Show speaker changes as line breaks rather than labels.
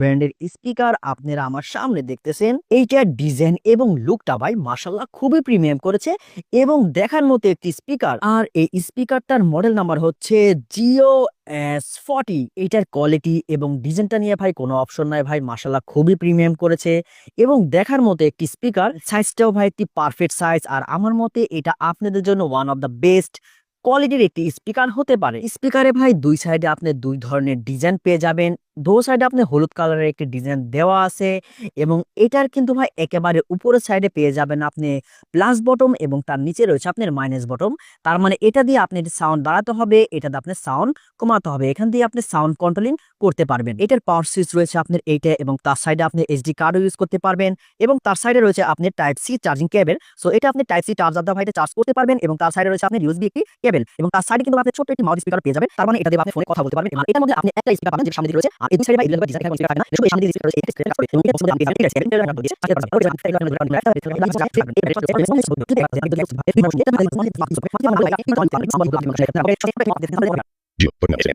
ব্র্যান্ডের স্পিকার আপনারা আমার সামনে দেখতেছেন। এইটার ডিজাইন এবং লুকটা ভাই মাশাআল্লাহ খুবই প্রিমিয়াম করেছে এবং দেখার মতো একটি স্পিকার। আর এই স্পিকারটার মডেল নাম্বার হচ্ছে জিও S40। এটার কোয়ালিটি এবং ডিজাইনটা নিয়ে ভাই কোনো অপশন নাই ভাই, মাশাআল্লাহ খুবই প্রিমিয়াম করেছে এবং দেখার মতো একটি স্পিকার। সাইজটাও ভাই একটি পারফেক্ট সাইজ। আর আমার মতে এটা আপনাদের জন্য ওয়ান অফ দ্য বেস্ট কোয়ালিটির একটি স্পিকার হতে পারে। স্পিকারে ভাই দুই সাইডে আপনি দুই ধরনের ডিজাইন পেয়ে যাবেন। দো সাইডে আপনি হলুদ কালারের একটি ডিজাইন দেওয়া আছে এবং এটার কিন্তু ভাই একেবারে উপরের সাইডে পেয়ে যাবেন আপনি প্লাস বটম এবং তার নিচে রয়েছে আপনার মাইনাস বটম। তার মানে এটা দিয়ে আপনি সাউন্ড বাড়াতে হবে, এটা দিয়ে আপনি সাউন্ড কমাতে হবে। এখান দিয়ে আপনি সাউন্ড কন্ট্রোলিং করতে পারবেন। এটার পাওয়ার সুইচ রয়েছে আপনার এইটা এবং তার সাইডে আপনি এইচডি কার্ডও ইউজ করতে পারবেন এবং তার সাইডে রয়েছে আপনার type C charging cable. So এটা আপনি টাইপ সি চার্জার দিয়ে ভাই চার্জ করতে পারবেন এবং তার সাইডে রয়েছে আপনার ইউএসবি একটি কেবল এবং তার সাইডে কিন্তু আপনি ছোট একটি মাউথ স্পিকার পেয়ে যাবেন। তার মানে এটা দিয়ে আপনি ফোনে কথা বলতে পারবেন। আর এটার মধ্যে আপনি একটা স্পিকার পাবেন যেটা সামনে দিকে রয়েছে, আর এই দুই সাইডে ভাই ইলেকট্রিক ডিজাইন কোনো স্পিকার থাকে না। শুধু এই সামনে দিকে স্পিকার রয়েছে, এই স্পিকার এবং এর মধ্যে আপনি
Yo, pues no sé.